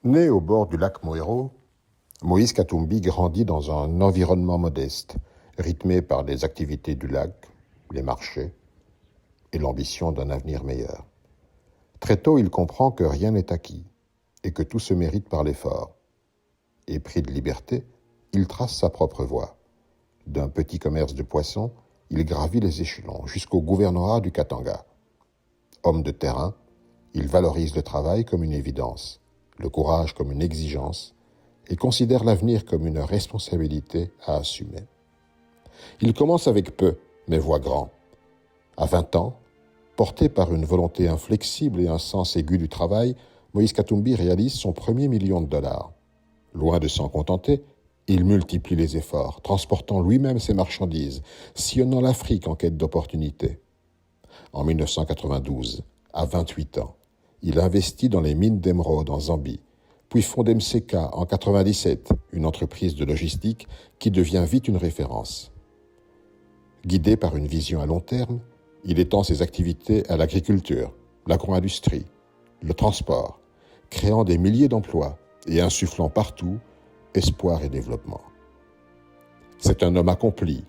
Né au bord du lac Moero, Moïse Katumbi grandit dans un environnement modeste, rythmé par les activités du lac, les marchés et l'ambition d'un avenir meilleur. Très tôt, il comprend que rien n'est acquis et que tout se mérite par l'effort. Épris de liberté, il trace sa propre voie. D'un petit commerce de poissons, il gravit les échelons jusqu'au gouvernorat du Katanga. Homme de terrain, il valorise le travail comme une évidence, le courage comme une exigence et considère l'avenir comme une responsabilité à assumer. Il commence avec peu, mais voit grand. À 20 ans, porté par une volonté inflexible et un sens aigu du travail, Moïse Katumbi réalise son premier $1 000 000. Loin de s'en contenter, il multiplie les efforts, transportant lui-même ses marchandises, sillonnant l'Afrique en quête d'opportunités. En 1992, à 28 ans, il investit dans les mines d'émeraude en Zambie, puis fonde MCK en 1997, une entreprise de logistique qui devient vite une référence. Guidé par une vision à long terme, il étend ses activités à l'agriculture, l'agro-industrie, le transport, créant des milliers d'emplois et insufflant partout espoir et développement. C'est un homme accompli,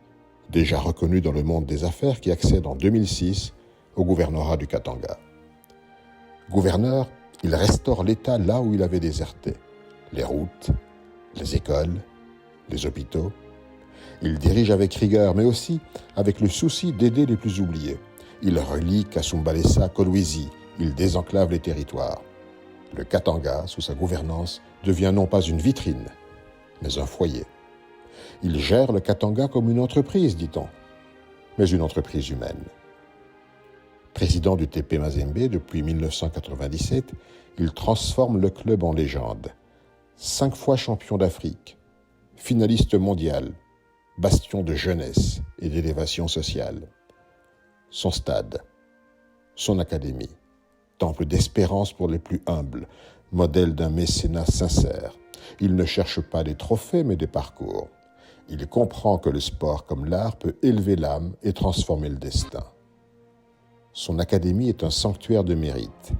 déjà reconnu dans le monde des affaires, qui accède en 2006 au gouvernorat du Katanga. Gouverneur, il restaure l'État là où il avait déserté. Les routes, les écoles, les hôpitaux. Il dirige avec rigueur, mais aussi avec le souci d'aider les plus oubliés. Il relie Kasumbalesa à Kolwezi. Il désenclave les territoires. Le Katanga, sous sa gouvernance, devient non pas une vitrine, mais un foyer. Il gère le Katanga comme une entreprise, dit-on, mais une entreprise humaine. Président du TP Mazembe depuis 1997, il transforme le club en légende. 5 fois champion d'Afrique, finaliste mondial, bastion de jeunesse et d'élévation sociale. Son stade, son académie, temple d'espérance pour les plus humbles, modèle d'un mécénat sincère. Il ne cherche pas des trophées mais des parcours. Il comprend que le sport comme l'art peut élever l'âme et transformer le destin. Son académie est un sanctuaire de mérite.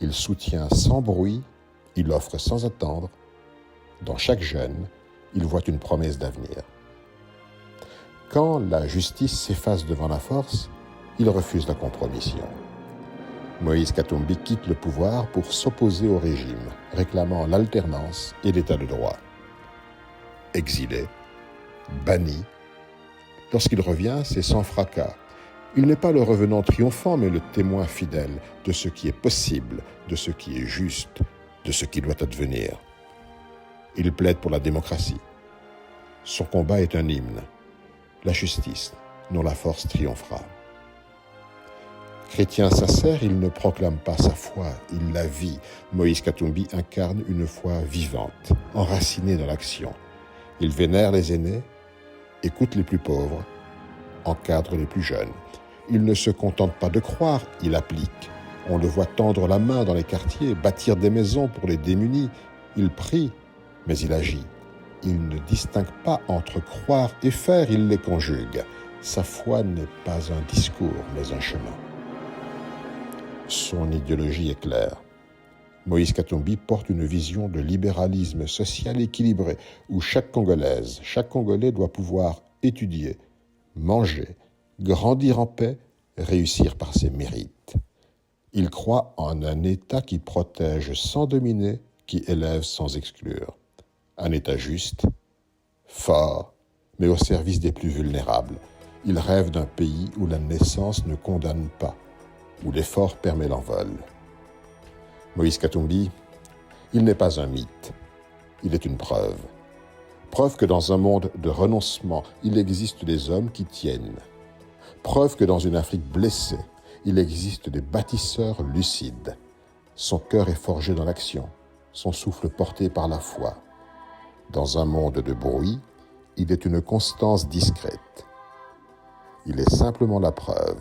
Il soutient sans bruit, il offre sans attendre. Dans chaque jeune, il voit une promesse d'avenir. Quand la justice s'efface devant la force, il refuse la compromission. Moïse Katumbi quitte le pouvoir pour s'opposer au régime, réclamant l'alternance et l'état de droit. Exilé, banni, lorsqu'il revient, c'est sans fracas. Il n'est pas le revenant triomphant, mais le témoin fidèle de ce qui est possible, de ce qui est juste, de ce qui doit advenir. Il plaide pour la démocratie. Son combat est un hymne. La justice, non la force, triomphera. Chrétien sincère, il ne proclame pas sa foi, il la vit. Moïse Katumbi incarne une foi vivante, enracinée dans l'action. Il vénère les aînés, écoute les plus pauvres, encadre les plus jeunes. Il ne se contente pas de croire, il applique. On le voit tendre la main dans les quartiers, bâtir des maisons pour les démunis. Il prie, mais il agit. Il ne distingue pas entre croire et faire, il les conjugue. Sa foi n'est pas un discours, mais un chemin. Son idéologie est claire. Moïse Katumbi porte une vision de libéralisme social équilibré, où chaque Congolaise, chaque Congolais doit pouvoir étudier, manger, grandir en paix, réussir par ses mérites. Il croit en un État qui protège sans dominer, qui élève sans exclure. Un État juste, fort, mais au service des plus vulnérables. Il rêve d'un pays où la naissance ne condamne pas, où l'effort permet l'envol. Moïse Katumbi, il n'est pas un mythe, il est une preuve. Preuve que dans un monde de renoncement, il existe des hommes qui tiennent. Preuve que dans une Afrique blessée, il existe des bâtisseurs lucides. Son cœur est forgé dans l'action, son souffle porté par la foi. Dans un monde de bruit, il est une constance discrète. Il est simplement la preuve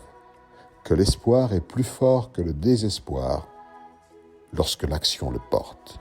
que l'espoir est plus fort que le désespoir lorsque l'action le porte.